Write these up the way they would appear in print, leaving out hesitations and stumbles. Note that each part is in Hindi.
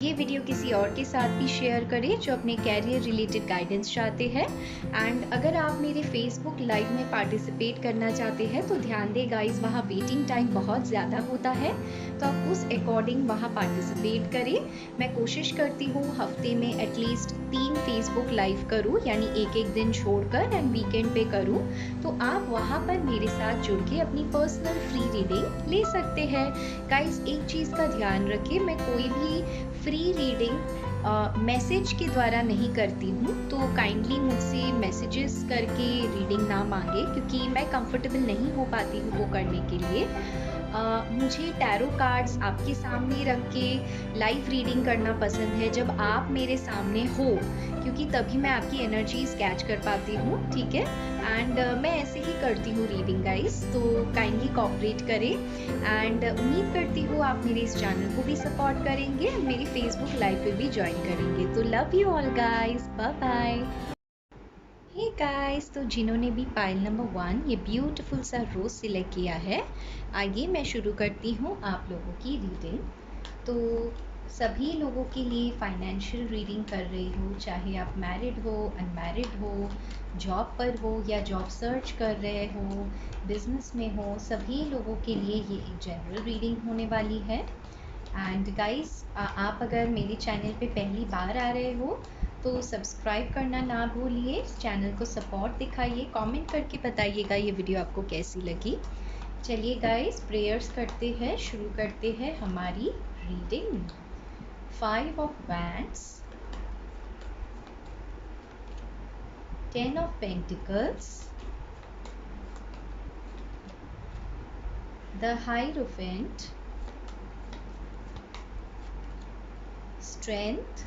ये वीडियो किसी और के साथ भी शेयर करें जो अपने कैरियर रिलेटेड गाइडेंस चाहते हैं। एंड अगर आप मेरे फेसबुक लाइव में पार्टिसिपेट करना चाहते हैं तो ध्यान दें गाइस, वहाँ वेटिंग टाइम बहुत ज़्यादा होता है, तो आप उस अकॉर्डिंग वहाँ पार्टिसिपेट करें। मैं कोशिश करती हूँ हफ्ते में एटलीस्ट 3 फेसबुक लाइव करूँ, यानी एक दिन छोड़कर, एंड वीकेंड पे करूँ। तो आप वहाँ पर मेरे साथ जुड़ के अपनी पर्सनल फ्री रीडिंग ले सकते हैं। गाइस, एक चीज़ का ध्यान रखें, मैं कोई भी फ्री रीडिंग मैसेज के द्वारा नहीं करती हूँ, तो काइंडली मुझसे मैसेजेस करके रीडिंग ना मांगे, क्योंकि मैं कंफर्टेबल नहीं हो पाती हूँ वो करने के लिए। मुझे टैरो कार्ड्स आपके सामने रख के लाइव रीडिंग करना पसंद है जब आप मेरे सामने हो, क्योंकि तभी मैं आपकी एनर्जीज कैच कर पाती हूँ, ठीक है। एंड मैं ऐसे ही करती हूँ रीडिंग गाइस, तो काइंडली कोऑपरेट करें। एंड उम्मीद करती हूँ आप मेरे इस चैनल को भी सपोर्ट करेंगे, मेरी फेसबुक लाइव पे भी ज्वाइन करेंगे। तो love you all guys, bye bye. Hey guys, तो जिन्होंने भी पाइल नंबर 1 ये ब्यूटीफुल सा रोज सिलेक्ट किया है, आइए मैं शुरू करती हूँ आप लोगों की रीडिंग। तो सभी लोगों के लिए फाइनेंशियल रीडिंग कर रही हूँ, चाहे आप मैरिड हो, अनमैरिड हो, जॉब पर हो या जॉब सर्च कर रहे हो, बिजनेस में हो, सभी लोगों के लिए ये एक जनरल रीडिंग होने वाली है। एंड गाइस, आप अगर मेरे चैनल पे पहली बार आ रहे हो तो सब्सक्राइब करना ना भूलिए, इस चैनल को सपोर्ट दिखाइए, कमेंट करके बताइएगा ये वीडियो आपको कैसी लगी। चलिए गाइस, प्रेयर्स करते हैं, शुरू करते हैं हमारी reading. 5 of wands, 10 of pentacles, the hierophant, strength,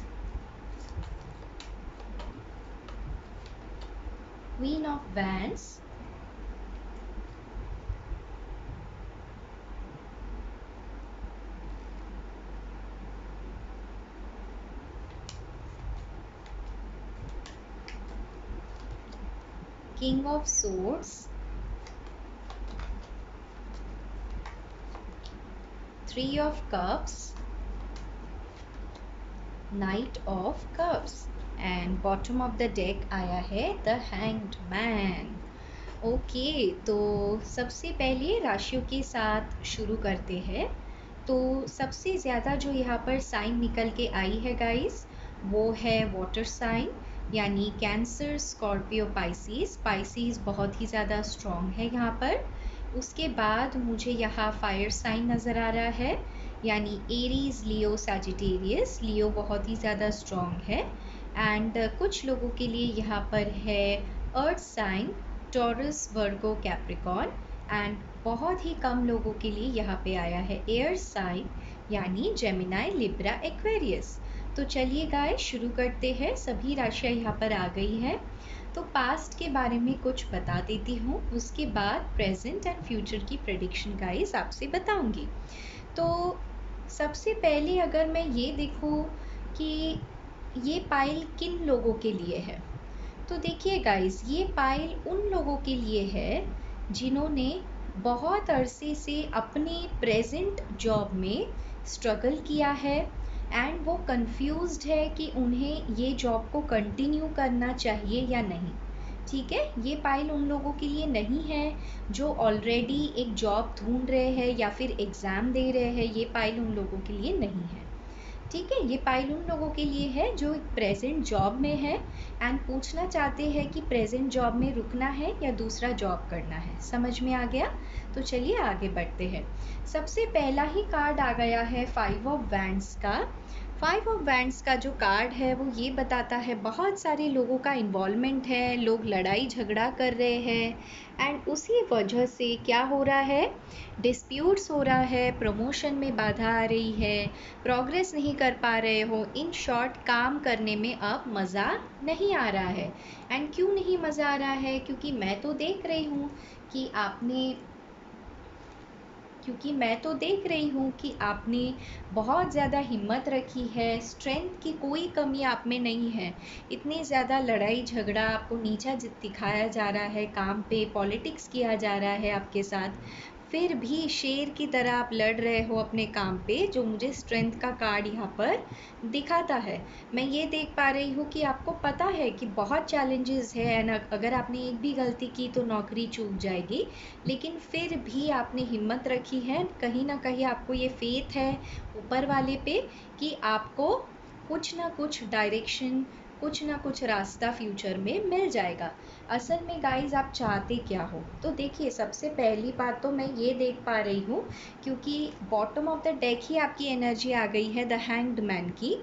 queen of wands, king of swords, 3 of cups, knight of cups, and bottom of the deck आया है द हैंग्ड मैन। ओके, तो सबसे पहले राशियों के साथ शुरू करते हैं। तो सबसे ज़्यादा जो यहाँ पर साइन निकल के आई है गाइस, वो है वाटर साइन, यानी कैंसर, स्कॉर्पियो, पाइसीस। पाइसीस बहुत ही ज़्यादा स्ट्रॉन्ग है यहाँ पर। उसके बाद मुझे यहाँ फायर साइन नज़र आ रहा है, यानी एरीज, लियो, सैजिटेरियस। लियो बहुत ही ज़्यादा स्ट्रॉन्ग है। एंड कुछ लोगों के लिए यहाँ पर है earth sign, Taurus, Virgo, Capricorn. And बहुत ही कम लोगों के लिए यहाँ पे आया है एयर साइन, यानी जेमिनाई, लिब्रा, एक्वेरियस। तो चलिए गाइस, शुरू करते हैं। सभी राशियाँ यहाँ पर आ गई हैं। तो पास्ट के बारे में कुछ बता देती हूँ, उसके बाद प्रेजेंट एंड फ्यूचर की प्रेडिक्शन गाइस आपसे बताऊंगी। तो सबसे पहले अगर मैं ये देखूँ कि ये पाइल किन लोगों के लिए है, तो देखिए गाइस, ये पाइल उन लोगों के लिए है जिन्होंने बहुत अरसे से अपने प्रेजेंट जॉब में स्ट्रगल किया है, एंड वो कंफ्यूज्ड है कि उन्हें ये जॉब को कंटिन्यू करना चाहिए या नहीं। ठीक है, ये पाइल उन लोगों के लिए नहीं है जो ऑलरेडी एक जॉब ढूंढ रहे हैं या फिर एग्ज़ाम दे रहे हैं, ये पाइल उन लोगों के लिए नहीं है। ठीक है, ये पाइल उन लोगों के लिए है जो एक प्रेजेंट जॉब में है एंड पूछना चाहते हैं कि प्रेजेंट जॉब में रुकना है या दूसरा जॉब करना है। समझ में आ गया? तो चलिए आगे बढ़ते हैं। सबसे पहला ही कार्ड आ गया है 5 ऑफ वैंड्स का। 5 ऑफ वैंड्स का जो कार्ड है वो ये बताता है बहुत सारे लोगों का इन्वॉल्वमेंट है, लोग लड़ाई झगड़ा कर रहे हैं, एंड उसी वजह से क्या हो रहा है, डिस्प्यूट्स हो रहा है, प्रमोशन में बाधा आ रही है, प्रोग्रेस नहीं कर पा रहे हो। इन शॉर्ट, काम करने में अब मज़ा नहीं आ रहा है। एंड क्यों नहीं मज़ा आ रहा है? क्योंकि मैं तो देख रही हूँ कि आपने बहुत ज़्यादा हिम्मत रखी है, स्ट्रेंथ की कोई कमी आप में नहीं है। इतनी ज़्यादा लड़ाई झगड़ा, आपको नीचा दिखाया जा रहा है, काम पे पॉलिटिक्स किया जा रहा है आपके साथ, फिर भी शेर की तरह आप लड़ रहे हो अपने काम पे, जो मुझे स्ट्रेंथ का कार्ड यहाँ पर दिखाता है। मैं ये देख पा रही हूँ कि आपको पता है कि बहुत चैलेंजेस है एंड अगर आपने एक भी गलती की तो नौकरी चूक जाएगी, लेकिन फिर भी आपने हिम्मत रखी है। कहीं ना कहीं आपको ये फेथ है ऊपर वाले पे कि आपको कुछ ना कुछ डायरेक्शन, कुछ ना कुछ रास्ता फ्यूचर में मिल जाएगा। असल में गाइज आप चाहते क्या हो? तो देखिए, सबसे पहली बात तो मैं ये देख पा रही हूँ, क्योंकि बॉटम ऑफ द डेक ही आपकी एनर्जी आ गई है द हैंग्ड मैन की।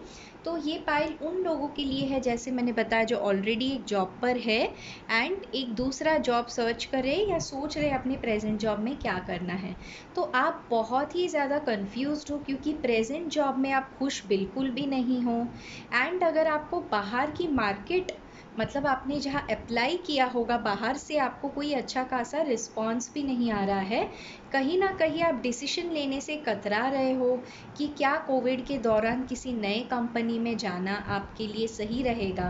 तो ये पाइल उन लोगों के लिए है, जैसे मैंने बताया, जो ऑलरेडी एक जॉब पर है एंड एक दूसरा जॉब सर्च करे या सोच रहे अपने प्रेजेंट जॉब में क्या करना है। तो आप बहुत ही ज़्यादा कंफ्यूज्ड हो, क्योंकि प्रेजेंट जॉब में आप खुश बिल्कुल भी नहीं हो। एंड अगर आपको बाहर की मार्केट, मतलब आपने जहाँ अप्लाई किया होगा बाहर से, आपको कोई अच्छा खासा रिस्पॉन्स भी नहीं आ रहा है। कहीं ना कहीं आप डिसीजन लेने से कतरा रहे हो कि क्या कोविड के दौरान किसी नए कंपनी में जाना आपके लिए सही रहेगा,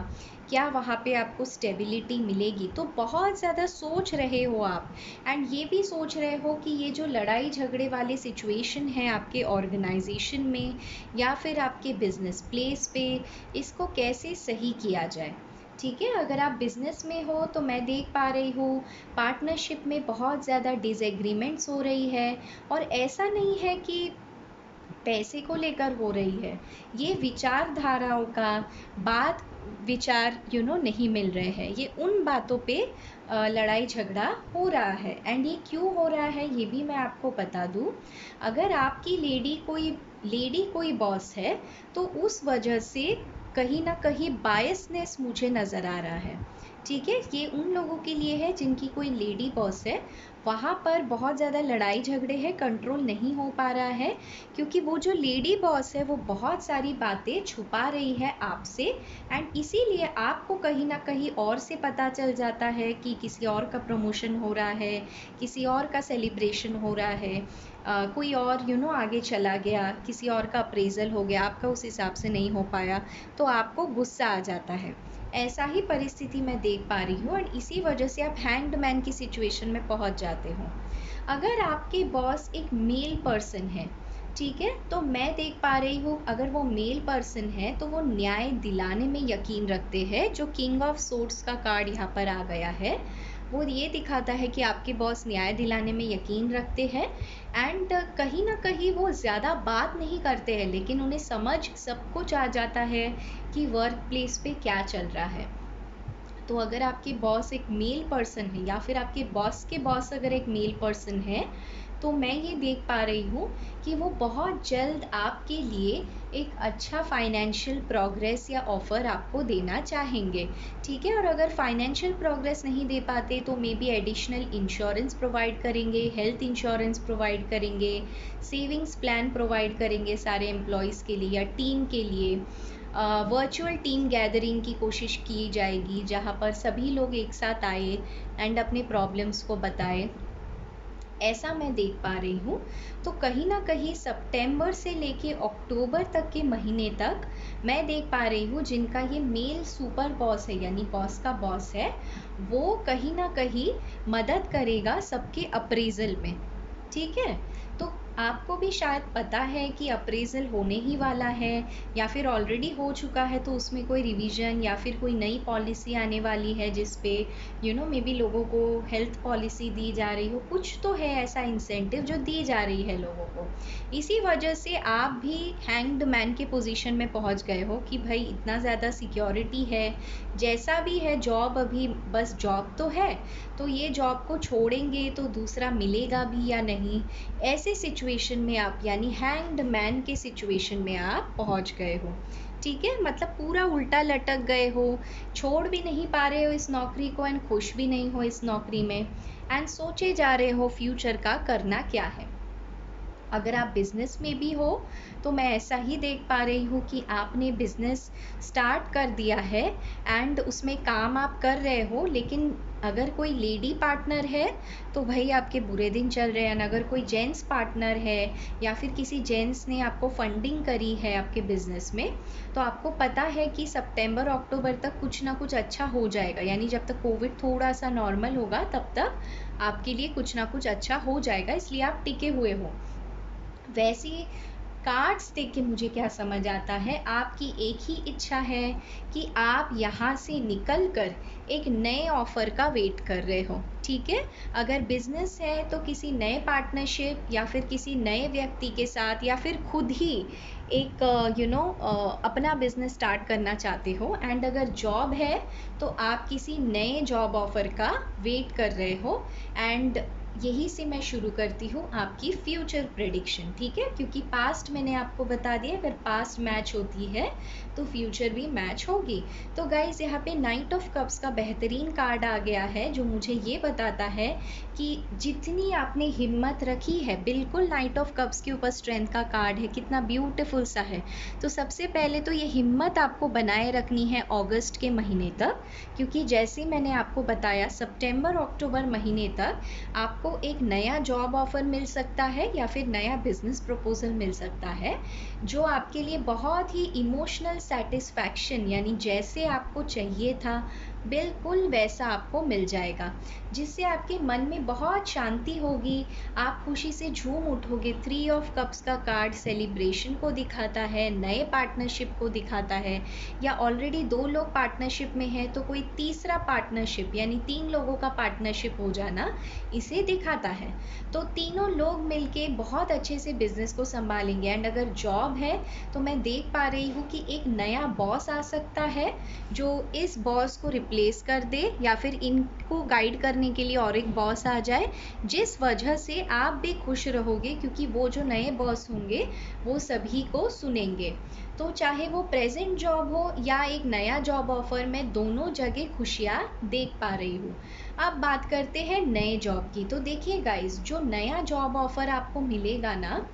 क्या वहाँ पे आपको स्टेबिलिटी मिलेगी। तो बहुत ज़्यादा सोच रहे हो आप, एंड ये भी सोच रहे हो कि ये जो लड़ाई झगड़े वाले सिचुएशन है आपके ऑर्गेनाइजेशन में या फिर आपके बिजनेस प्लेस पे, इसको कैसे सही किया जाए। ठीक है, अगर आप बिजनेस में हो तो मैं देख पा रही हूँ पार्टनरशिप में बहुत ज़्यादा डिसएग्रीमेंट्स हो रही है। और ऐसा नहीं है कि पैसे को लेकर हो रही है, ये विचारधाराओं का बात विचार नहीं मिल रहे हैं। ये उन बातों पे लड़ाई झगड़ा हो रहा है। एंड ये क्यों हो रहा है ये भी मैं आपको बता दूं। अगर आपकी लेडी कोई बॉस है तो उस वजह से कहीं ना कहीं बायसनेस मुझे नज़र आ रहा है। ठीक है, ये उन लोगों के लिए है जिनकी कोई लेडी बॉस है, वहाँ पर बहुत ज़्यादा लड़ाई झगड़े हैं, कंट्रोल नहीं हो पा रहा है, क्योंकि वो जो लेडी बॉस है वो बहुत सारी बातें छुपा रही है आपसे। एंड इसीलिए आपको कहीं ना कहीं और से पता चल जाता है कि किसी और का प्रमोशन हो रहा है, किसी और का सेलिब्रेशन हो रहा है, कोई और आगे चला गया, किसी और का अप्रेजल हो गया, आपका उस हिसाब से नहीं हो पाया, तो आपको गुस्सा आ जाता है। ऐसा ही परिस्थिति मैं देख पा रही हूँ और इसी वजह से आप हैंग्ड मैन की सिचुएशन में पहुँच जाते हो। अगर आपके बॉस एक मेल पर्सन है, ठीक है, तो मैं देख पा रही हूँ अगर वो मेल पर्सन है तो वो न्याय दिलाने में यकीन रखते हैं। जो किंग ऑफ सोर्ड्स का कार्ड यहाँ पर आ गया है वो ये दिखाता है कि आपके बॉस न्याय दिलाने में यकीन रखते हैं। एंड कहीं ना कहीं वो ज़्यादा बात नहीं करते हैं, लेकिन उन्हें समझ सब कुछ आ जाता है कि वर्क प्लेस पे क्या चल रहा है। तो अगर आपके बॉस एक मेल पर्सन है या फिर आपके बॉस के बॉस अगर एक मेल पर्सन है, तो मैं ये देख पा रही हूँ कि वो बहुत जल्द आपके लिए एक अच्छा फाइनेंशियल प्रोग्रेस या ऑफर आपको देना चाहेंगे। ठीक है, और अगर फाइनेंशियल प्रोग्रेस नहीं दे पाते तो may be additional insurance provide करेंगे, हेल्थ इंश्योरेंस प्रोवाइड करेंगे, सेविंग्स प्लान प्रोवाइड करेंगे सारे एम्प्लॉयज़ के लिए या टीम के लिए। वर्चुअल टीम गैदरिंग की कोशिश की जाएगी जहाँ पर सभी लोग एक साथ आए एंड अपने प्रॉब्लम्स को बताए, ऐसा मैं देख पा रही हूँ। तो कहीं ना कहीं सितंबर से लेके अक्टूबर तक के महीने तक मैं देख पा रही हूँ जिनका ये मेल सुपर बॉस है यानी बॉस का बॉस है, वो कहीं ना कहीं मदद करेगा सबके अप्रेजल में। ठीक है, तो आपको भी शायद पता है कि अप्रेजल होने ही वाला है या फिर ऑलरेडी हो चुका है, तो उसमें कोई रिवीजन या फिर कोई नई पॉलिसी आने वाली है जिस पे मे बी लोगों को हेल्थ पॉलिसी दी जा रही हो, कुछ तो है ऐसा इंसेंटिव जो दी जा रही है लोगों को। इसी वजह से आप भी हैंग्ड मैन के पोजीशन में पहुंच गए हो कि भाई इतना ज़्यादा सिक्योरिटी है, जैसा भी है जॉब, अभी बस जॉब तो है, तो ये जॉब को छोड़ेंगे तो दूसरा मिलेगा भी या नहीं, ऐसे सिचुएशन में आप यानी हैंग्ड मैन के सिचुएशन में आप पहुंच गए हो। ठीक है, मतलब पूरा उल्टा लटक गए हो, छोड़ भी नहीं पा रहे हो इस नौकरी को एंड खुश भी नहीं हो इस नौकरी में, एंड सोचे जा रहे हो फ्यूचर का करना क्या है। अगर आप बिजनेस में भी हो तो मैं ऐसा ही देख पा रही हूँ कि आपने बिजनेस स्टार्ट कर दिया है एंड उसमें काम आप कर रहे हो, लेकिन अगर कोई लेडी पार्टनर है तो भाई आपके बुरे दिन चल रहे हैं। अगर कोई जेंट्स पार्टनर है या फिर किसी जेंट्स ने आपको फंडिंग करी है आपके बिजनेस में, तो आपको पता है कि सितंबर अक्टूबर तक कुछ ना कुछ अच्छा हो जाएगा। यानी जब तक कोविड थोड़ा सा नॉर्मल होगा तब तक आपके लिए कुछ ना कुछ अच्छा हो जाएगा, इसलिए आप टिके हुए हो। वैसे कार्ड्स देख के मुझे क्या समझ आता है, आपकी एक ही इच्छा है कि आप यहाँ से निकल कर एक नए ऑफर का वेट कर रहे हो। ठीक है, अगर बिजनेस है तो किसी नए पार्टनरशिप या फिर किसी नए व्यक्ति के साथ या फिर खुद ही एक अपना बिजनेस स्टार्ट करना चाहते हो। एंड अगर जॉब है तो आप किसी नए जॉब ऑफर का वेट कर रहे हो। एंड यही से मैं शुरू करती हूँ आपकी फ्यूचर प्रेडिक्शन। ठीक है, क्योंकि पास्ट मैंने आपको बता दिया, अगर पास्ट मैच होती है तो फ्यूचर भी मैच होगी। तो गाइज यहाँ पे नाइट ऑफ कप्स का बेहतरीन कार्ड आ गया है जो मुझे ये बताता है कि जितनी आपने हिम्मत रखी है, बिल्कुल नाइट ऑफ कप्स के ऊपर स्ट्रेंथ का कार्ड है, कितना ब्यूटीफुल सा है। तो सबसे पहले तो ये हिम्मत आपको बनाए रखनी है अगस्त के महीने तक, क्योंकि जैसे मैंने आपको बताया सितंबर अक्टूबर महीने तक आपको एक नया जॉब ऑफर मिल सकता है या फिर नया बिजनेस प्रपोजल मिल सकता है जो आपके लिए बहुत ही इमोशनल सेटिस्फैक्शन, यानी जैसे आपको चाहिए था बिल्कुल वैसा आपको मिल जाएगा, जिससे आपके मन में बहुत शांति होगी, आप खुशी से झूम उठोगे। 3 ऑफ कप्स का कार्ड सेलिब्रेशन को दिखाता है, नए पार्टनरशिप को दिखाता है, या ऑलरेडी 2 लोग पार्टनरशिप में है तो कोई तीसरा पार्टनरशिप यानी 3 लोगों का पार्टनरशिप हो जाना इसे दिखाता है। तो तीनों लोग मिलके बहुत अच्छे से बिजनेस को संभालेंगे। एंड अगर जॉब है तो मैं देख पा रही हूँ कि एक नया बॉस आ सकता है जो इस बॉस को रिप्लेस कर दे या फिर इनको गाइड करने के लिए और एक बॉस आ जाए, जिस वजह से आप भी खुश रहोगे क्योंकि वो जो नए बॉस होंगे वो सभी को सुनेंगे। तो चाहे वो प्रेजेंट जॉब हो या एक नया जॉब ऑफर, मैं दोनों जगह खुशियाँ देख पा रही हूँ। अब बात करते हैं नए जॉब की। तो देखिए गाइस, जो नया जॉब ऑफर आपको मिलेगा ना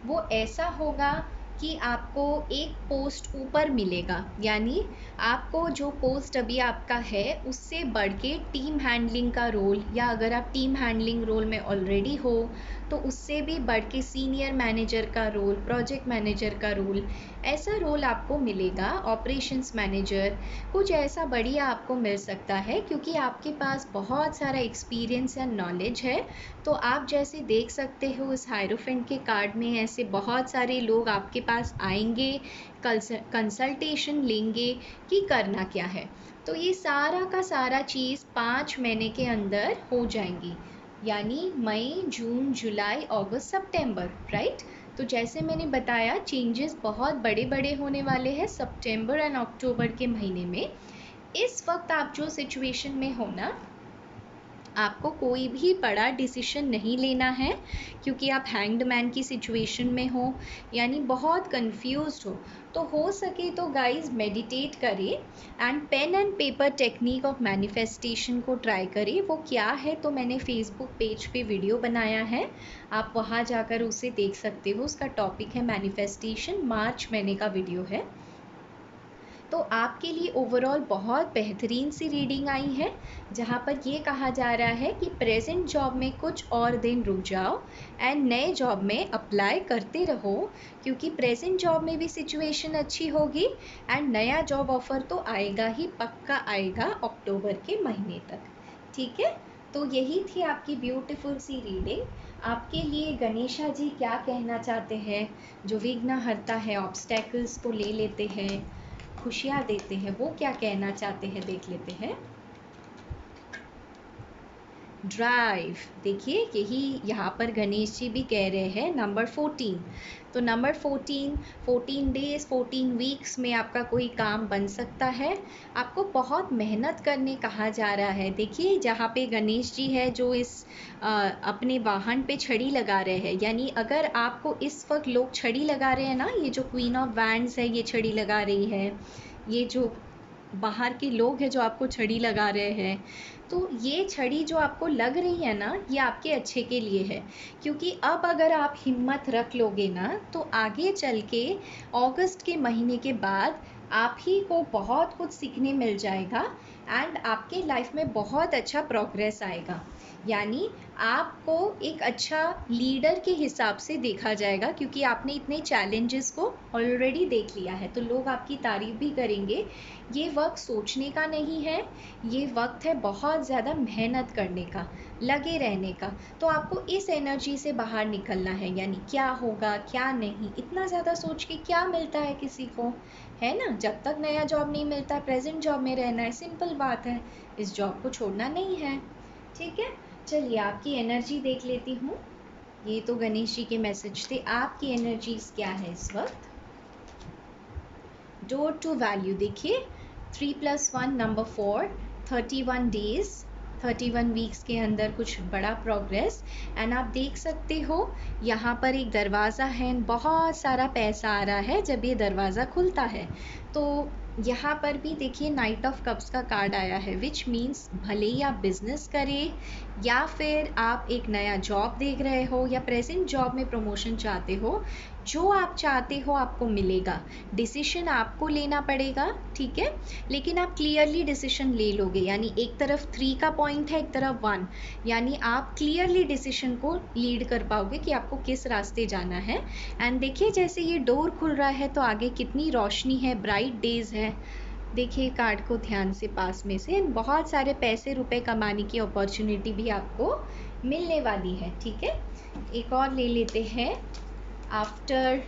वो ऐसा होगा कि आपको एक पोस्ट ऊपर मिलेगा, यानी आपको जो पोस्ट अभी आपका है उससे बढ़ के टीम हैंडलिंग का रोल, या अगर आप टीम हैंडलिंग रोल में ऑलरेडी हो तो उससे भी बढ़ के सीनियर मैनेजर का रोल, प्रोजेक्ट मैनेजर का रोल, ऐसा रोल आपको मिलेगा। ऑपरेशंस मैनेजर, कुछ ऐसा बढ़िया आपको मिल सकता है क्योंकि आपके पास बहुत सारा एक्सपीरियंस या नॉलेज है। तो आप जैसे देख सकते हो इस हायरोफेंट के कार्ड में ऐसे बहुत सारे लोग आपके पास आएंगे, कंसल्टेशन लेंगे कि करना क्या है। तो ये सारा का सारा चीज़ 5 महीने के अंदर हो जाएंगी, यानी मई, जून, जुलाई, अगस्त, सितंबर, राइट। तो जैसे मैंने बताया चेंजेस बहुत बड़े बड़े होने वाले हैं सितंबर एंड अक्टूबर के महीने में। इस वक्त आप जो सिचुएशन में हो ना, आपको कोई भी बड़ा डिसीजन नहीं लेना है क्योंकि आप हैंग्ड मैन की सिचुएशन में हो, यानी बहुत कंफ्यूज्ड हो। तो हो सके तो गाइस मेडिटेट करें and pen and paper technique of manifestation को ट्राई करें। वो क्या है तो मैंने फेसबुक पेज पे वीडियो बनाया है, आप वहाँ जाकर उसे देख सकते हो। उसका टॉपिक है मैनिफेस्टेशन, मार्च महीने का वीडियो है। तो आपके लिए ओवरऑल बहुत बेहतरीन सी रीडिंग आई है जहाँ पर ये कहा जा रहा है कि प्रेजेंट जॉब में कुछ और दिन रुक जाओ एंड नए जॉब में अप्लाई करते रहो, क्योंकि प्रेजेंट जॉब में भी सिचुएशन अच्छी होगी एंड नया जॉब ऑफर तो आएगा ही, पक्का आएगा अक्टूबर के महीने तक। ठीक है, तो यही थी आपकी ब्यूटीफुल सी रीडिंग। आपके लिए गणेशा जी क्या कहना चाहते हैं, जो विघ्न हरता है, ऑब्स्टेकल्स को ले लेते हैं, खुशियाँ देते हैं, वो क्या कहना चाहते हैं देख लेते हैं। ड्राइव, देखिए यही यहाँ पर गणेश जी भी कह रहे हैं नंबर 14। तो नंबर 14 डेज 14 वीक्स में आपका कोई काम बन सकता है। आपको बहुत मेहनत करने कहा जा रहा है। देखिए जहाँ पे गणेश जी है जो इस अपने वाहन पे छड़ी लगा रहे हैं, यानी अगर आपको इस वक्त लोग छड़ी लगा रहे हैं ना, ये जो क्वीन ऑफ वैंड्स है ये छड़ी लगा रही है, ये जो बाहर के लोग हैं जो आपको छड़ी लगा रहे हैं, तो ये छड़ी जो आपको लग रही है ना ये आपके अच्छे के लिए है। क्योंकि अब अगर आप हिम्मत रख लोगे ना तो आगे चल के अगस्त के महीने के बाद आप ही को बहुत कुछ सीखने मिल जाएगा एंड आपके लाइफ में बहुत अच्छा प्रोग्रेस आएगा। यानी आपको एक अच्छा लीडर के हिसाब से देखा जाएगा, क्योंकि आपने इतने चैलेंजेस को ऑलरेडी देख लिया है, तो लोग आपकी तारीफ भी करेंगे। ये वक्त सोचने का नहीं है, ये वक्त है बहुत ज़्यादा मेहनत करने का, लगे रहने का। तो आपको इस एनर्जी से बाहर निकलना है, यानी क्या होगा क्या नहीं, इतना ज़्यादा सोच के क्या मिलता है किसी को, है ना। जब तक नया जॉब नहीं मिलता प्रेजेंट जॉब में रहना है, सिंपल बात है, इस जॉब को छोड़ना नहीं है। ठीक है, चलिए आपकी एनर्जी देख लेती हूँ। ये तो गणेश जी के मैसेज थे, आपकी एनर्जीज क्या है इस वक्त। डोर टू वैल्यू देखिए, 3+1 नंबर 4, 31 डेज, 31 वीक्स के अंदर कुछ बड़ा प्रोग्रेस। एंड आप देख सकते हो यहाँ पर एक दरवाज़ा है, बहुत सारा पैसा आ रहा है जब ये दरवाज़ा खुलता है। तो यहाँ पर भी देखिए नाइट ऑफ कप्स का कार्ड आया है, विच मीन्स भले ही आप बिजनेस करें या फिर आप एक नया जॉब देख रहे हो या प्रेजेंट जॉब में प्रमोशन चाहते हो, जो आप चाहते हो आपको मिलेगा। डिसीजन आपको लेना पड़ेगा, ठीक है, लेकिन आप क्लियरली डिसीजन ले लोगे। यानी एक तरफ 3 का पॉइंट है, एक तरफ 1, यानी आप क्लियरली डिसीजन को लीड कर पाओगे कि आपको किस रास्ते जाना है। एंड देखिए जैसे ये डोर खुल रहा है तो आगे कितनी रोशनी है, ब्राइट डेज है। देखिए कार्ड को ध्यान से पास में से, बहुत सारे पैसे रुपए कमाने की अपॉर्चुनिटी भी आपको मिलने वाली है। ठीक है, एक और ले लेते हैं। आफ्टर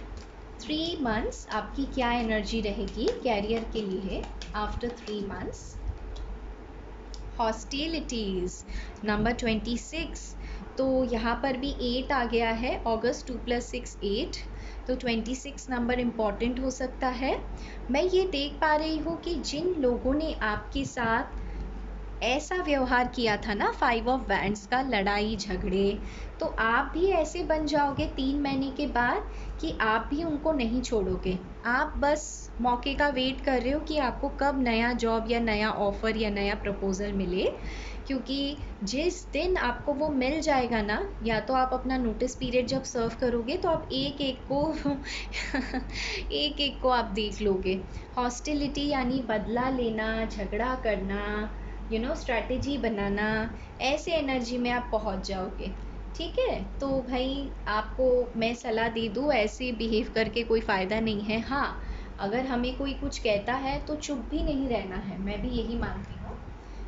3 मंथ्स आपकी क्या एनर्जी रहेगी कैरियर के लिए आफ्टर 3 मंथ्स। हॉस्टिलिटीज़ नंबर 26, तो यहाँ पर भी 8 आ गया है, अगस्त 2+6 8, तो 26 नंबर इम्पॉर्टेंट हो सकता है। मैं ये देख पा रही हूँ कि जिन लोगों ने आपके साथ ऐसा व्यवहार किया था ना, 5 ऑफ वैंड्स का, लड़ाई झगड़े, तो आप भी ऐसे बन जाओगे 3 महीने के बाद कि आप भी उनको नहीं छोड़ोगे। आप बस मौके का वेट कर रहे हो कि आपको कब नया जॉब या नया ऑफ़र या नया प्रपोज़ल मिले, क्योंकि जिस दिन आपको वो मिल जाएगा ना, या तो आप अपना नोटिस पीरियड जब सर्व करोगे तो आप एक एक को एक एक को आप देख लोगे। हॉस्टिलिटी यानी बदला लेना, झगड़ा करना, स्ट्रैटेजी बनाना, ऐसे एनर्जी में आप पहुंच जाओगे। ठीक है, तो भाई आपको मैं सलाह दे दूँ, ऐसे बिहेव करके कोई फ़ायदा नहीं है। हाँ, अगर हमें कोई कुछ कहता है तो चुप भी नहीं रहना है, मैं भी यही मानती हूँ।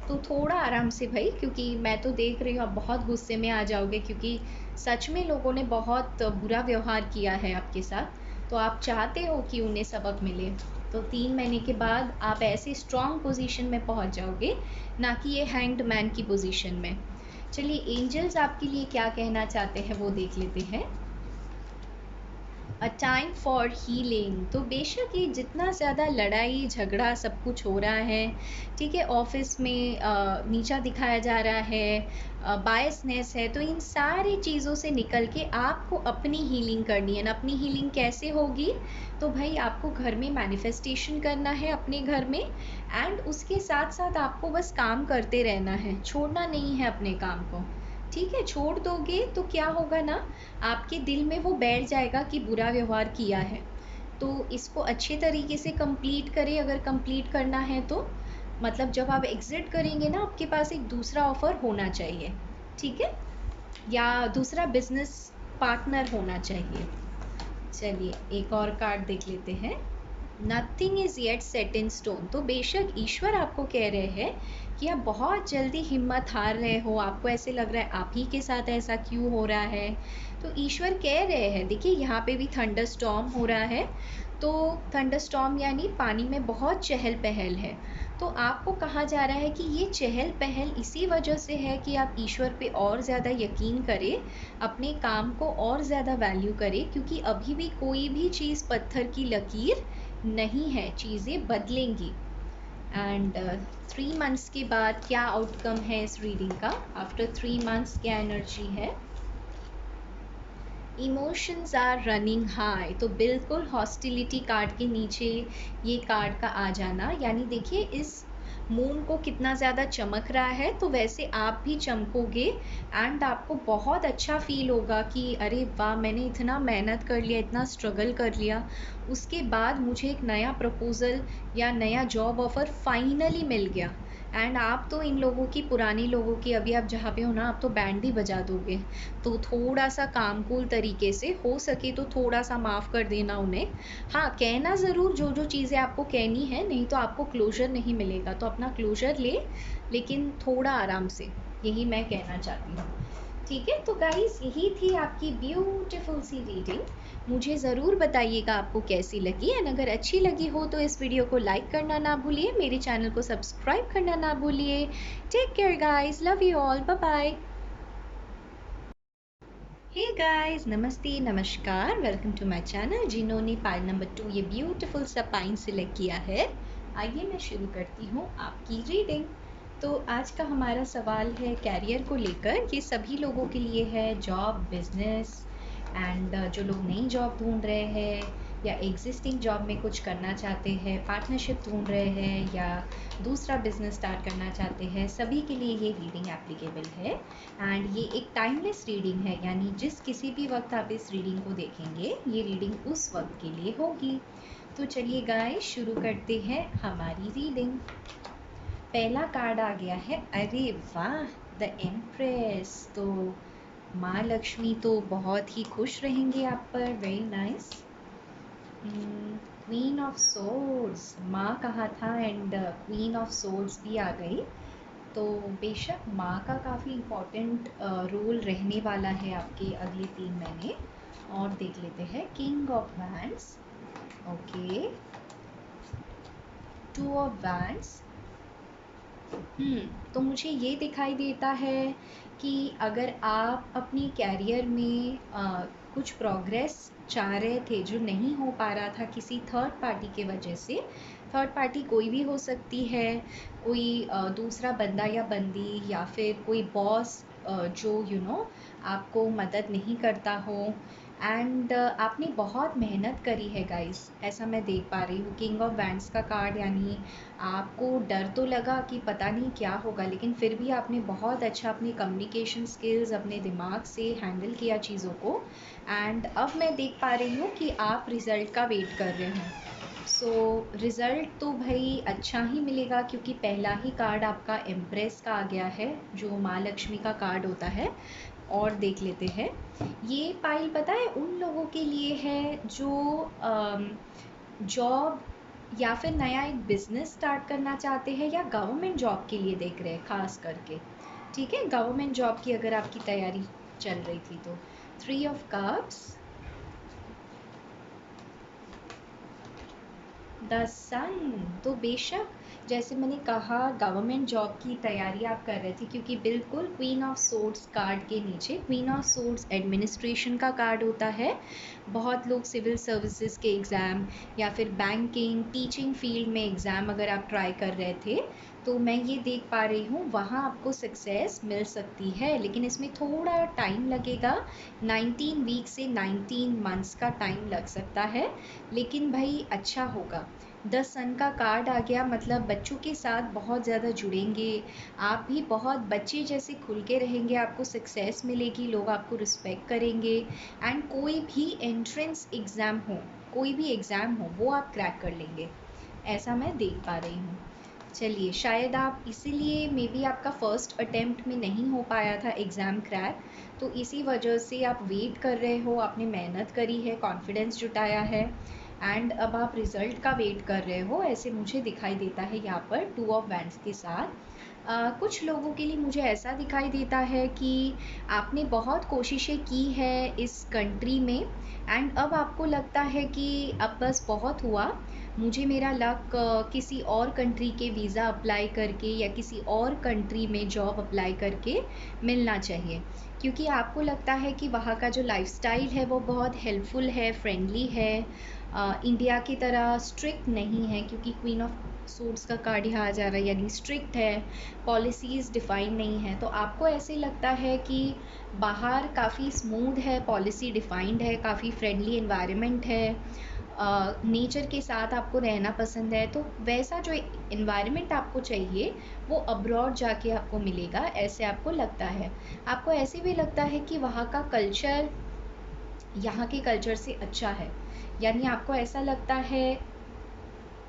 तो थोड़ा आराम से भाई, क्योंकि मैं तो देख रही हूँ आप बहुत गुस्से में आ जाओगे, क्योंकि सच में लोगों ने बहुत बुरा व्यवहार किया है आपके साथ, तो आप चाहते हो कि उन्हें सबक मिले। तो 3 महीने के बाद आप ऐसे स्ट्रॉन्ग पोजीशन में पहुंच जाओगे, ना कि ये हैंग्ड मैन की पोजीशन में। चलिए एंजल्स आपके लिए क्या कहना चाहते हैं वो देख लेते हैं। अ टाइम फॉर हीलिंग, तो बेशक ये जितना ज़्यादा लड़ाई झगड़ा सब कुछ हो रहा है, ठीक है, ऑफिस में नीचा दिखाया जा रहा है, बायसनेस है, तो इन सारी चीज़ों से निकल के आपको अपनी हीलिंग करनी है ना। अपनी हीलिंग कैसे होगी, तो भाई आपको घर में मैनिफेस्टेशन करना है अपने घर में, एंड उसके साथ साथ आपको बस काम करते रहना है, छोड़ना नहीं है अपने काम को। ठीक है, छोड़ दोगे तो क्या होगा ना, आपके दिल में वो बैठ जाएगा कि बुरा व्यवहार किया है, तो इसको अच्छे तरीके से कंप्लीट करें। अगर कंप्लीट करना है तो मतलब जब आप एग्जिट करेंगे ना, आपके पास एक दूसरा ऑफर होना चाहिए, ठीक है, या दूसरा बिजनेस पार्टनर होना चाहिए। चलिए एक और कार्ड देख लेते हैं। Nothing is yet set in stone, तो बेशक ईश्वर आपको कह रहे हैं कि आप बहुत जल्दी हिम्मत हार रहे हो, आपको ऐसे लग रहा है आप ही के साथ ऐसा क्यों हो रहा है, तो ईश्वर कह रहे हैं। देखिए यहाँ पे भी थंडर स्टॉर्म हो रहा है, तो थंडर स्टॉर्म यानी पानी में बहुत चहल पहल है, तो आपको कहा जा रहा है कि ये चहल पहल इसी वजह से है कि आप ईश्वर पे और ज़्यादा यकीन करें, अपने काम को और ज़्यादा वैल्यू करें, क्योंकि अभी भी कोई भी चीज़ पत्थर की लकीर नहीं है, चीज़ें बदलेंगी। एंड 3 मंथ्स के बाद क्या आउटकम है इस रीडिंग का, आफ्टर 3 मंथ्स क्या एनर्जी है। इमोशंस आर रनिंग हाई, तो बिल्कुल हॉस्टिलिटी कार्ड के नीचे ये कार्ड का आ जाना, यानी देखिए इस मून को कितना ज़्यादा चमक रहा है, तो वैसे आप भी चमकोगे एंड आपको बहुत अच्छा फील होगा कि अरे वाह, मैंने इतना मेहनत कर लिया, इतना स्ट्रगल कर लिया, उसके बाद मुझे एक नया प्रपोज़ल या नया जॉब ऑफ़र फाइनली मिल गया। एंड आप तो इन लोगों की, पुरानी लोगों की, अभी आप जहाँ पे हो ना, आप तो बैंड ही बजा दोगे। तो थोड़ा सा काम कूल तरीके से, हो सके तो थोड़ा सा माफ़ कर देना उन्हें। हाँ, कहना ज़रूर जो जो चीज़ें आपको कहनी है, नहीं तो आपको क्लोजर नहीं मिलेगा। तो अपना क्लोजर ले, लेकिन थोड़ा आराम से, यही मैं कहना चाहती हूँ। ठीक है, तो गाइस यही थी आपकी ब्यूटीफुल सी रीडिंग। मुझे ज़रूर बताइएगा आपको कैसी लगी, एंड अगर अच्छी लगी हो तो इस वीडियो को लाइक करना ना भूलिए, मेरे चैनल को सब्सक्राइब करना ना भूलिए। Take care guys, love you all, bye bye. Hey guys, नमस्ते, नमस्कार, वेलकम टू माय चैनल। जिन्होंने पाइल नंबर 2 ये ब्यूटीफुल सा पाइन सिलेक्ट किया है, आइए मैं शुरू करती हूँ आपकी रीडिंग। तो आज का हमारा सवाल है कैरियर को लेकर। ये सभी लोगों के लिए है, जॉब, बिजनेस एंड जो लोग नई जॉब ढूंढ रहे हैं या एग्जिस्टिंग जॉब में कुछ करना चाहते हैं, पार्टनरशिप ढूंढ रहे हैं या दूसरा बिजनेस स्टार्ट करना चाहते हैं, सभी के लिए ये रीडिंग एप्लीकेबल है। एंड ये एक टाइमलेस रीडिंग है, यानी जिस किसी भी वक्त आप इस रीडिंग को देखेंगे, ये रीडिंग उस वक्त के लिए होगी। तो चलिए गाइस, शुरू करते हैं हमारी रीडिंग। पहला कार्ड आ गया है, अरे वाह, द एम्प्रेस। तो माँ लक्ष्मी तो बहुत ही खुश रहेंगे आप पर, very nice. Queen of swords, माँ कहा था एंड क्वीन ऑफ सोर्ड्स भी आ गई। तो बेशक माँ का काफ़ी इम्पोर्टेंट रोल रहने वाला है आपके अगले 3 महीने। और देख लेते हैं king of wands, okay, 2 of wands. तो मुझे ये दिखाई देता है कि अगर आप अपनी कैरियर में कुछ प्रोग्रेस चाह रहे थे जो नहीं हो पा रहा था किसी थर्ड पार्टी के वजह से, थर्ड पार्टी कोई भी हो सकती है, कोई दूसरा बंदा या बंदी, या फिर कोई बॉस जो आपको मदद नहीं करता हो, एंड आपने बहुत मेहनत करी है गाइस, ऐसा मैं देख पा रही हूँ। किंग ऑफ वैंड्स का कार्ड, यानी आपको डर तो लगा कि पता नहीं क्या होगा, लेकिन फिर भी आपने बहुत अच्छा अपनी कम्युनिकेशन स्किल्स, अपने दिमाग से हैंडल किया चीज़ों को। एंड अब मैं देख पा रही हूँ कि आप रिज़ल्ट का वेट कर रहे हो। सो रिज़ल्ट तो भाई अच्छा ही मिलेगा, क्योंकि पहला ही कार्ड आपका एम्प्रेस का आ गया है, जो माँ लक्ष्मी का कार्ड होता है। और देख लेते हैं, ये पाइल पता है उन लोगों के लिए है जो जॉब या फिर नया एक बिजनेस स्टार्ट करना चाहते हैं, या गवर्नमेंट जॉब के लिए देख रहे हैं खास करके। ठीक है, गवर्नमेंट जॉब की अगर आपकी तैयारी चल रही थी तो। 3 ऑफ कप्स, द सन। तो बेशक, जैसे मैंने कहा, गवर्नमेंट जॉब की तैयारी आप कर रहे थे, क्योंकि बिल्कुल क्वीन ऑफ सोर्ड्स कार्ड के नीचे, क्वीन ऑफ सोर्ड्स एडमिनिस्ट्रेशन का कार्ड होता है। बहुत लोग सिविल सर्विसेज के एग्ज़ाम या फिर बैंकिंग, टीचिंग फील्ड में एग्ज़ाम अगर आप ट्राई कर रहे थे, तो मैं ये देख पा रही हूँ वहाँ आपको सक्सेस मिल सकती है, लेकिन इसमें थोड़ा टाइम लगेगा। 19 वीक से 19 मंथ्स का टाइम लग सकता है, लेकिन भाई अच्छा होगा। 10 सन का कार्ड आ गया, मतलब बच्चों के साथ बहुत ज़्यादा जुड़ेंगे, आप भी बहुत बच्चे जैसे खुल के रहेंगे, आपको सक्सेस मिलेगी, लोग आपको रिस्पेक्ट करेंगे। एंड कोई भी एंट्रेंस एग्ज़ाम हो, कोई भी एग्ज़ाम हो, वो आप क्रैक कर लेंगे, ऐसा मैं देख पा रही हूँ। चलिए, शायद आप इसीलिए, मे बी आपका फर्स्ट अटेम्प्ट में नहीं हो पाया था एग्ज़ाम क्रैक, तो इसी वजह से आप वेट कर रहे हो, आपने मेहनत करी है, कॉन्फिडेंस जुटाया है, एंड अब आप रिज़ल्ट का वेट कर रहे हो, ऐसे मुझे दिखाई देता है यहाँ पर 2 ऑफ वैंड्स के साथ। कुछ लोगों के लिए मुझे ऐसा दिखाई देता है कि आपने बहुत कोशिशें की है इस कंट्री में, एंड अब आपको लगता है कि अब बस बहुत हुआ, मुझे मेरा लक किसी और कंट्री के वीज़ा अप्लाई करके या किसी और कंट्री में जॉब अप्लाई करके मिलना चाहिए, क्योंकि आपको लगता है कि वहाँ का जो लाइफस्टाइल है वो बहुत हेल्पफुल है, फ्रेंडली है, इंडिया की तरह स्ट्रिक्ट नहीं है, क्योंकि क्वीन ऑफ सूट्स का कार्ड यहाँ आ जा रहा है, यानी स्ट्रिक्ट है, पॉलिसीज़ डिफ़ाइन नहीं है। तो आपको ऐसे लगता है कि बाहर काफ़ी स्मूथ है, पॉलिसी डिफ़ाइंड है, काफ़ी फ्रेंडली एनवायरनमेंट है, नेचर के साथ आपको रहना पसंद है, तो वैसा जो इन्वायरमेंट आपको चाहिए वो अब्रॉड जाके आपको मिलेगा, ऐसे आपको लगता है। आपको ऐसे भी लगता है कि वहाँ का कल्चर यहाँ के कल्चर से अच्छा है, यानी आपको ऐसा लगता है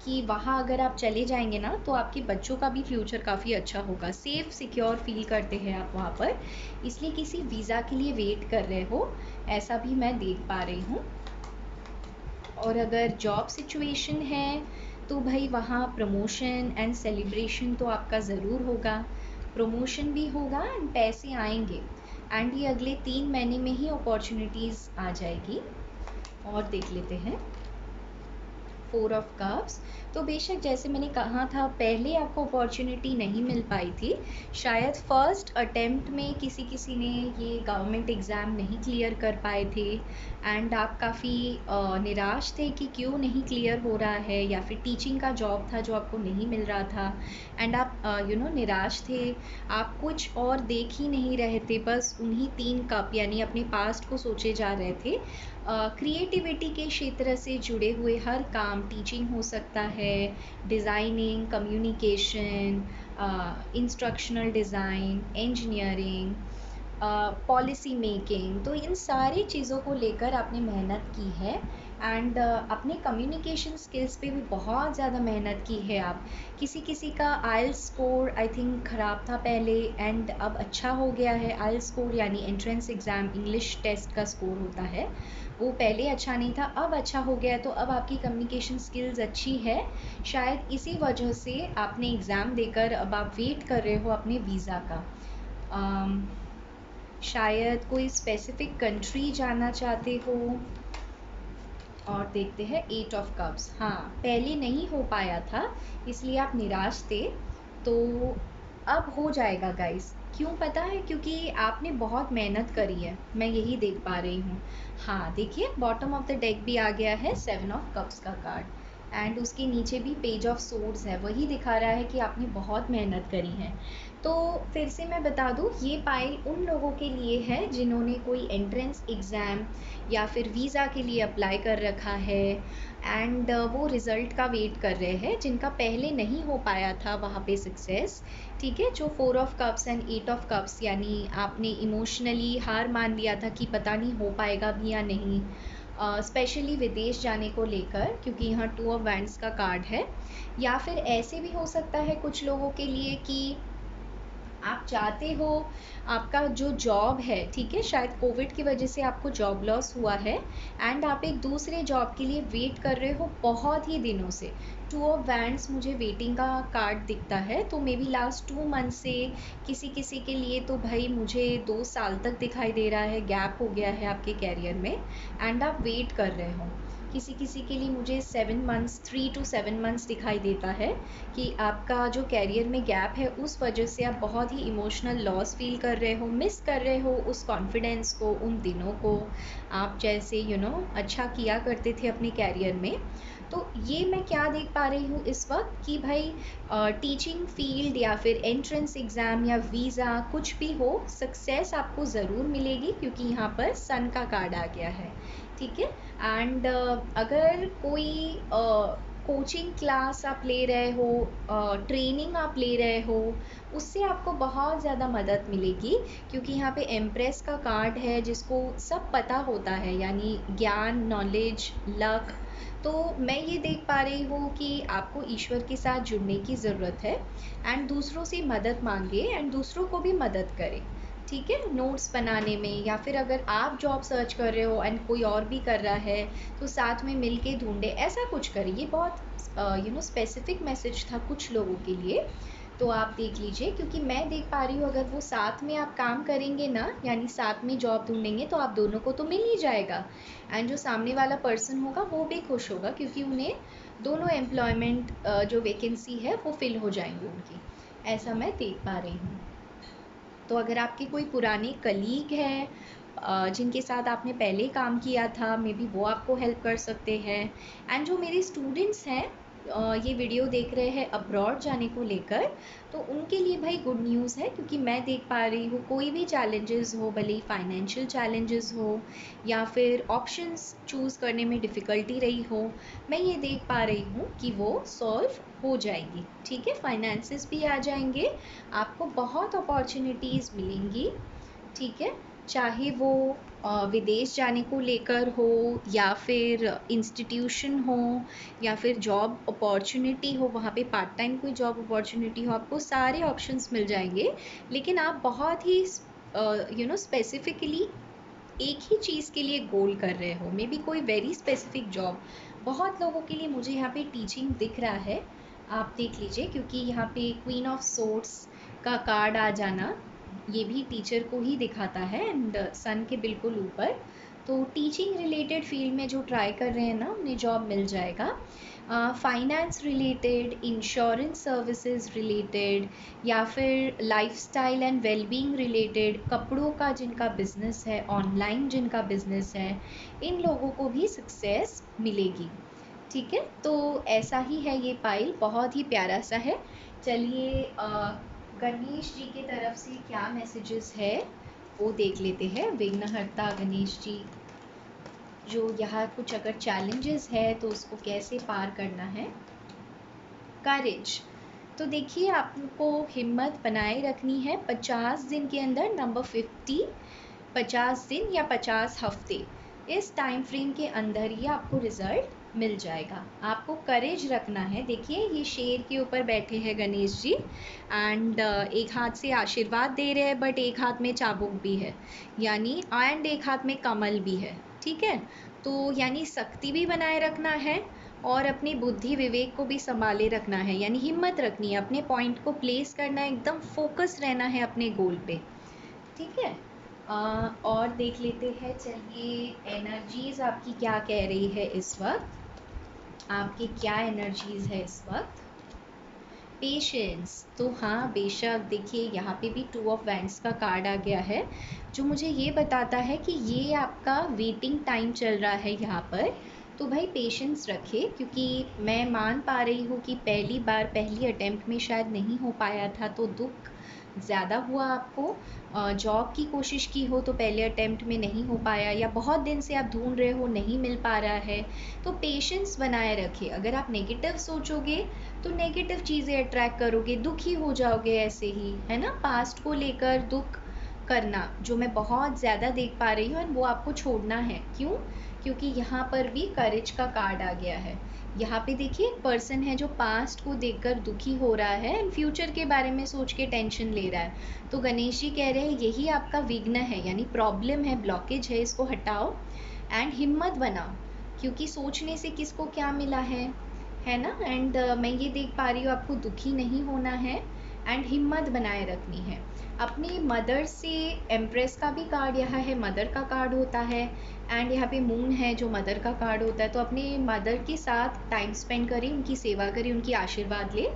कि वहाँ अगर आप चले जाएंगे ना तो आपके बच्चों का भी फ्यूचर काफ़ी अच्छा होगा, सेफ सिक्योर फील करते हैं आप वहाँ पर, इसलिए किसी वीज़ा के लिए वेट कर रहे हो, ऐसा भी मैं देख पा रही हूँ। और अगर जॉब सिचुएशन है तो भाई वहाँ प्रमोशन एंड सेलिब्रेशन तो आपका ज़रूर होगा, प्रमोशन भी होगा एंड पैसे आएंगे, एंड ये अगले 3 महीने में ही अपॉर्चुनिटीज़ आ जाएगी। और देख लेते हैं 4 ऑफ कप्स। तो बेशक जैसे मैंने कहा था पहले आपको अपॉर्चुनिटी नहीं मिल पाई थी, शायद फर्स्ट अटेम्प्ट में किसी किसी ने ये गवर्नमेंट एग्ज़ाम नहीं क्लियर कर पाए थे, एंड आप काफ़ी निराश थे कि क्यों नहीं क्लियर हो रहा है, या फिर टीचिंग का जॉब था जो आपको नहीं मिल रहा था एंड आप निराश थे, आप कुछ और देख ही नहीं रहे थे, बस उन्हीं 3 कप यानी अपने पास्ट को सोचे जा रहे थे। क्रिएटिविटी के क्षेत्र से जुड़े हुए हर काम, टीचिंग हो सकता है, designing, communication, instructional design, engineering, policy making, तो इन सारी चीज़ों को लेकर आपने मेहनत की है, एंड अपने कम्युनिकेशन स्किल्स पे भी बहुत ज़्यादा मेहनत की है आप। किसी किसी का आइल्स स्कोर आई थिंक ख़राब था पहले एंड अब अच्छा हो गया है। आइल्स स्कोर यानी एंट्रेंस एग्ज़ाम इंग्लिश टेस्ट का स्कोर होता है, वो पहले अच्छा नहीं था, अब अच्छा हो गया है, तो अब आपकी कम्युनिकेशन स्किल्स अच्छी है, शायद इसी वजह से आपने एग्ज़ाम देकर अब आप वेट कर रहे हो अपने वीज़ा का। शायद कोई स्पेसिफिक कंट्री जाना चाहते हो। और देखते हैं 8 ऑफ कप्स। हाँ, पहले नहीं हो पाया था इसलिए आप निराश थे, तो अब हो जाएगा गाइस। क्यों पता है? क्योंकि आपने बहुत मेहनत करी है, मैं यही देख पा रही हूँ। हाँ देखिए, बॉटम ऑफ द डेक भी आ गया है 7 ऑफ कप्स का कार्ड, एंड उसके नीचे भी पेज ऑफ सोर्ड्स है, वही दिखा रहा है कि आपने बहुत मेहनत करी है। तो फिर से मैं बता दूँ, ये पाइल उन लोगों के लिए है जिन्होंने कोई एंट्रेंस एग्ज़ाम या फिर वीज़ा के लिए अप्लाई कर रखा है, एंड वो रिज़ल्ट का वेट कर रहे हैं, जिनका पहले नहीं हो पाया था वहाँ पे सक्सेस। ठीक है, जो 4 of cups and 8 of cups, यानी आपने इमोशनली हार मान लिया था कि पता नहीं हो पाएगा भी या नहीं, स्पेशली विदेश जाने को लेकर, क्योंकि यहाँ 2 ऑफ वैंड्स का कार्ड है। या फिर ऐसे भी हो सकता है कुछ लोगों के लिए कि आप चाहते हो, आपका जो जॉब है, ठीक है, शायद कोविड की वजह से आपको जॉब लॉस हुआ है एंड आप एक दूसरे जॉब के लिए वेट कर रहे हो बहुत ही दिनों से। 2 ऑफ वैंड्स मुझे वेटिंग का कार्ड दिखता है, तो मे बी लास्ट 2 मंथ से किसी किसी के लिए तो भाई मुझे 2 साल तक दिखाई दे रहा है, गैप हो गया है आपके कैरियर में एंड आप वेट कर रहे हो। किसी किसी के लिए मुझे 7 मंथ्स, 3 to 7 मंथ्स दिखाई देता है कि आपका जो कैरियर में गैप है उस वजह से आप बहुत ही इमोशनल लॉस फील कर रहे हो, मिस कर रहे हो उस कॉन्फिडेंस को, उन दिनों को, आप जैसे अच्छा किया करते थे अपने कैरियर में। तो ये मैं क्या देख पा रही हूँ इस वक्त कि भाई टीचिंग फील्ड या फिर एंट्रेंस एग्ज़ाम या वीज़ा कुछ भी हो, सक्सेस आपको ज़रूर मिलेगी, क्योंकि यहाँ पर सन का कार्ड आ गया है। ठीक है, एंड अगर कोई कोचिंग क्लास आप ले रहे हो, ट्रेनिंग आप ले रहे हो, उससे आपको बहुत ज़्यादा मदद मिलेगी, क्योंकि यहाँ पे एम्प्रेस का कार्ड है जिसको सब पता होता है, यानी ज्ञान, नॉलेज, लक। तो मैं ये देख पा रही हूँ कि आपको ईश्वर के साथ जुड़ने की ज़रूरत है एंड दूसरों से मदद मांगे एंड दूसरों को भी मदद करें। ठीक है, नोट्स बनाने में, या फिर अगर आप जॉब सर्च कर रहे हो एंड कोई और भी कर रहा है तो साथ में मिल के ढूंढे, ऐसा कुछ करें। ये बहुत स्पेसिफिक मैसेज था कुछ लोगों के लिए, तो आप देख लीजिए, क्योंकि मैं देख पा रही हूँ अगर वो साथ में आप काम करेंगे ना, यानी साथ में जॉब ढूंढेंगे, तो आप दोनों को तो मिल ही जाएगा एंड जो सामने वाला पर्सन होगा वो भी खुश होगा, क्योंकि उन्हें दोनों एम्प्लॉयमेंट जो वैकेंसी है वो फिल हो जाएंगी उनकी, ऐसा मैं देख पा रही हूँ। तो अगर आपके कोई पुराने कलीग हैं जिनके साथ आपने पहले काम किया था, मे बी वो आपको हेल्प कर सकते हैं, एंड जो मेरे स्टूडेंट्स हैं ये वीडियो देख रहे हैं अब्रॉड जाने को लेकर, तो उनके लिए भाई गुड न्यूज़ है, क्योंकि मैं देख पा रही हूँ कोई भी चैलेंजेस हो, भले ही फाइनेंशियल चैलेंजेस हो या फिर ऑप्शंस चूज़ करने में डिफ़िकल्टी रही हो, मैं ये देख पा रही हूँ कि वो सॉल्व हो जाएगी। ठीक है, फाइनेंसेस भी आ जाएंगे, आपको बहुत अपॉर्चुनिटीज़ मिलेंगी। ठीक है, चाहे वो विदेश जाने को लेकर हो या फिर इंस्टीट्यूशन हो या फिर जॉब अपॉर्चुनिटी हो, वहाँ पे पार्ट टाइम कोई जॉब अपॉर्चुनिटी हो, आपको सारे ऑप्शंस मिल जाएंगे। लेकिन आप बहुत ही स्पेसिफिकली एक ही चीज़ के लिए गोल कर रहे हो, मे बी कोई वेरी स्पेसिफिक जॉब। बहुत लोगों के लिए मुझे यहाँ पे टीचिंग दिख रहा है, आप देख लीजिए, क्योंकि यहाँ पे क्वीन ऑफ सोर्ड्स का कार्ड आ जाना ये भी टीचर को ही दिखाता है, एंड सन के बिल्कुल ऊपर। तो टीचिंग रिलेटेड फील्ड में जो ट्राई कर रहे हैं ना, उन्हें जॉब मिल जाएगा। Finance related, insurance services related या फिर लाइफस्टाइल एंड वेलबींग रिलेटेड, कपड़ों का जिनका बिजनेस है, ऑनलाइन जिनका बिजनेस है, इन लोगों को भी सक्सेस मिलेगी। ठीक है, तो ऐसा ही है ये पाइल, बहुत ही प्यारा सा है। चलिए गणेश जी की तरफ से क्या मैसेजेस है वो देख लेते हैं। विघ्नहर्ता गणेश जी, जो यहाँ कुछ अगर चैलेंजेस है तो उसको कैसे पार करना है। करेज, तो देखिए आपको हिम्मत बनाए रखनी है। 50 दिन के अंदर, नंबर 50, 50 दिन या 50 हफ्ते, इस टाइम फ्रेम के अंदर ही आपको रिजल्ट मिल जाएगा। आपको करेज रखना है। देखिए ये शेर के ऊपर बैठे हैं गणेश जी, एंड एक हाथ से आशीर्वाद दे रहे हैं, बट एक हाथ में चाबुक भी है, यानी एंड एक हाथ में कमल भी है। ठीक है, तो यानी शक्ति भी बनाए रखना है और अपनी बुद्धि विवेक को भी संभाले रखना है, यानी हिम्मत रखनी है, अपने पॉइंट को प्लेस करना है, एकदम फोकस रहना है अपने गोल पे। ठीक है, और देख लेते हैं, चलिए एनर्जीज आपकी क्या कह रही है इस वक्त, आपकी क्या एनर्जीज है इस वक्त। पेशेंस, तो हाँ बेशक, देखिए यहाँ पे भी 2 ऑफ वैंड्स का कार्ड आ गया है, जो मुझे ये बताता है कि ये आपका वेटिंग टाइम चल रहा है यहाँ पर। तो भाई पेशेंस रखिए, क्योंकि मैं मान पा रही हूँ कि पहली बार पहली अटेम्प्ट में शायद नहीं हो पाया था, तो दुख ज़्यादा हुआ आपको। जॉब की कोशिश की हो तो पहले अटेम्प्ट में नहीं हो पाया, या बहुत दिन से आप ढूंढ रहे हो नहीं मिल पा रहा है, तो पेशेंस बनाए रखिए। अगर आप नेगेटिव सोचोगे तो नेगेटिव चीज़ें अट्रैक्ट करोगे, दुखी हो जाओगे ऐसे ही, है ना। पास्ट को लेकर दुख करना जो मैं बहुत ज़्यादा देख पा रही हूँ, एंड वो आपको छोड़ना है। क्यों? क्योंकि यहाँ पर भी करेज का कार्ड आ गया है। यहाँ पे देखिए एक पर्सन है जो पास्ट को देखकर दुखी हो रहा है एंड फ्यूचर के बारे में सोच के टेंशन ले रहा है। तो गणेश जी कह रहे हैं यही आपका विघ्न है, यानी प्रॉब्लम है, ब्लॉकेज है, इसको हटाओ एंड हिम्मत बनाओ, क्योंकि सोचने से किसको क्या मिला है ना। एंड मैं ये देख पा रही हूँ आपको दुखी नहीं होना है एंड हिम्मत बनाए रखनी है। अपनी मदर से, एम्प्रेस का भी कार्ड यहाँ है, मदर का कार्ड होता है, एंड यहाँ पे मून है जो मदर का कार्ड होता है। तो अपने मदर के साथ टाइम स्पेंड करें, उनकी सेवा करें, उनकी आशीर्वाद ले,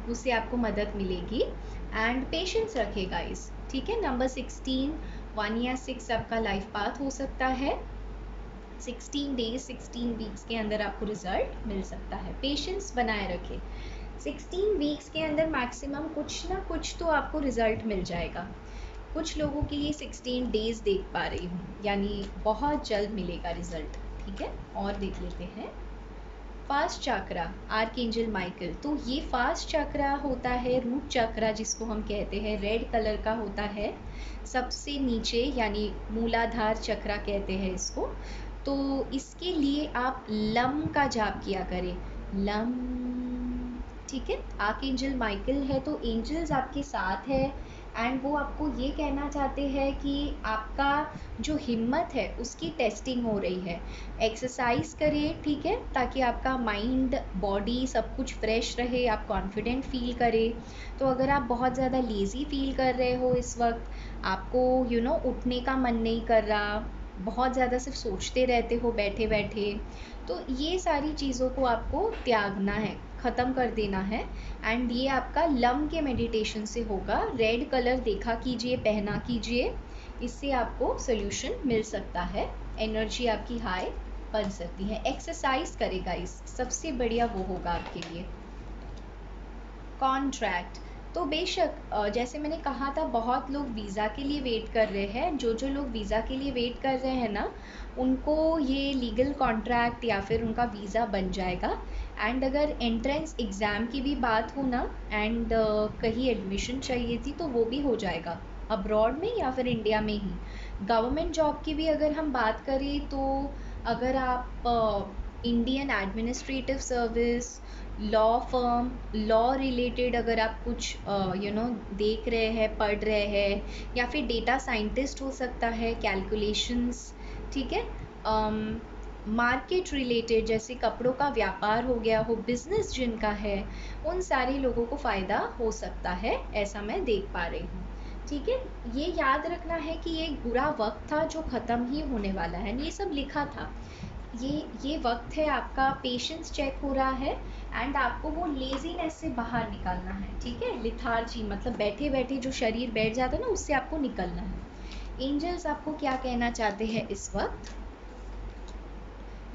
उससे आपको मदद मिलेगी। एंड पेशेंस रखें गाइस। ठीक है, नंबर 16, 1 या 6 आपका लाइफ पाथ हो सकता है। 16 डेज 16 वीक्स के अंदर आपको रिजल्ट मिल सकता है। पेशेंस बनाए रखें, 16 वीक्स के अंदर मैक्सिमम कुछ ना कुछ तो आपको रिजल्ट मिल जाएगा। कुछ लोगों के लिए 16 डेज देख पा रही हूँ, यानी बहुत जल्द मिलेगा रिजल्ट। ठीक है, और देख लेते हैं फास्ट चक्रा, आर्कएंजल माइकल। तो ये फास्ट चक्रा होता है रूट चक्रा, जिसको हम कहते हैं, रेड कलर का होता है सबसे नीचे, यानी मूलाधार चक्रा कहते हैं इसको। तो इसके लिए आप लम का जाप किया करें, लम। ठीक है, आर्कएंजल माइकल है तो एंजल्स आपके साथ है, एंड वो आपको ये कहना चाहते हैं कि आपका जो हिम्मत है उसकी टेस्टिंग हो रही है। एक्सरसाइज करिए, ठीक है, ताकि आपका माइंड बॉडी सब कुछ फ्रेश रहे, आप कॉन्फिडेंट फील करें। तो अगर आप बहुत ज़्यादा लेज़ी फील कर रहे हो इस वक्त, आपको उठने का मन नहीं कर रहा, बहुत ज़्यादा सिर्फ सोचते रहते हो बैठे बैठे, तो ये सारी चीज़ों को आपको त्यागना है, ख़त्म कर देना है। एंड ये आपका लम के मेडिटेशन से होगा। रेड कलर देखा कीजिए, पहना कीजिए, इससे आपको सोल्यूशन मिल सकता है। एनर्जी आपकी हाई बन सकती हैं। एक्सरसाइज करे गाइस, सबसे बढ़िया वो होगा आपके लिए। कॉन्ट्रैक्ट, तो बेशक जैसे मैंने कहा था बहुत लोग वीज़ा के लिए वेट कर रहे हैं। जो जो लोग वीज़ा के लिए वेट कर रहे हैं ना, उनको ये लीगल कॉन्ट्रैक्ट या फिर उनका वीज़ा बन जाएगा। एंड अगर एंट्रेंस एग्ज़ाम की भी बात हो ना, एंड कहीं एडमिशन चाहिए थी, तो वो भी हो जाएगा, अब्रॉड में या फिर इंडिया में ही। गवर्नमेंट जॉब की भी अगर हम बात करें तो अगर आप Indian administrative service, law firm, law related अगर आप कुछ देख रहे हैं, पढ़ रहे हैं, या फिर डेटा साइंटिस्ट हो सकता है, कैलकुलेशंस, ठीक है, मार्केट रिलेटेड जैसे कपड़ों का व्यापार हो गया हो, बिजनेस जिनका है, उन सारे लोगों को फ़ायदा हो सकता है, ऐसा मैं देख पा रही हूँ। ठीक है, ये याद रखना है कि ये एक बुरा वक्त था जो ख़त्म ही होने वाला है, ये सब लिखा था। ये वक्त है आपका, पेशेंस चेक हो रहा है, एंड आपको वो लेजीनेस से बाहर निकलना है। ठीक है, लिथार्जी मतलब बैठे बैठे जो शरीर बैठ जाता है ना, उससे आपको निकलना है। एंजल्स आपको क्या कहना चाहते हैं इस वक्त?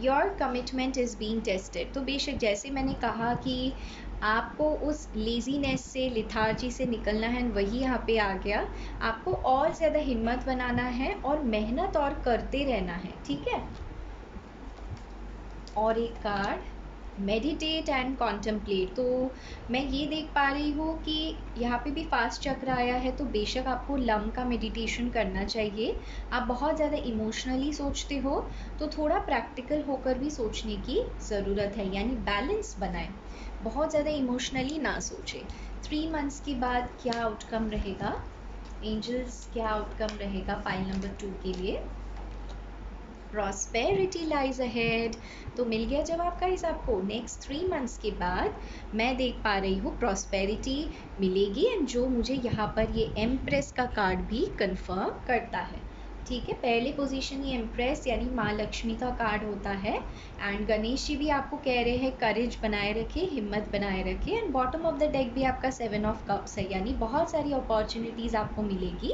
Your commitment is being tested. तो बेशक जैसे मैंने कहा कि आपको उस लेजीनेस से, लिथार्जी से निकलना है, वही यहाँ पे आ गया। आपको और ज़्यादा हिम्मत बनाना है और मेहनत और करते रहना है। ठीक है, और एक कार्ड, मेडिटेट एंड कॉन्टम्पलेट। तो मैं ये देख पा रही हूँ कि यहाँ पे भी फास्ट चक्र आया है, तो बेशक आपको लम का मेडिटेशन करना चाहिए। आप बहुत ज़्यादा इमोशनली सोचते हो, तो थोड़ा प्रैक्टिकल होकर भी सोचने की ज़रूरत है, यानी बैलेंस बनाएं, बहुत ज़्यादा इमोशनली ना सोचें। 3 मंथ्स के बाद क्या आउटकम रहेगा, एंजल्स क्या आउटकम रहेगा पाइल नंबर 2 के लिए? Prosperity lies ahead. तो मिल गया जवाब गाइस आपको। नेक्स्ट 3 मंथ्स के बाद मैं देख पा रही हूँ प्रॉस्पेरिटी मिलेगी, एंड जो मुझे यहाँ पर ये एम्प्रेस का कार्ड भी कंफर्म करता है। ठीक है, पहले पोजीशन ये एम्प्रेस यानी माँ लक्ष्मी का कार्ड होता है, एंड गणेश जी भी आपको कह रहे हैं करेज बनाए रखे, हिम्मत बनाए रखे। And bottom of the deck भी आपका 7 ऑफ कप्स है, यानी बहुत सारी अपॉर्चुनिटीज़ आपको मिलेगी।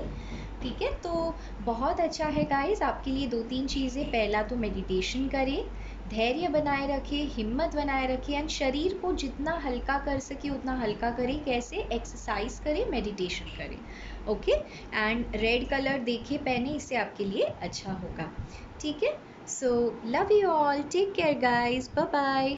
ठीक है, तो बहुत अच्छा है गाइस आपके लिए 2-3 चीज़ें। पहला तो मेडिटेशन करें, धैर्य बनाए रखें, हिम्मत बनाए रखें, एंड शरीर को जितना हल्का कर सके उतना हल्का करें। कैसे? एक्सरसाइज करें, मेडिटेशन करें। ओके, एंड रेड कलर देखिए पहने, इससे आपके लिए अच्छा होगा। ठीक है, so love you all, take care guys, bye bye.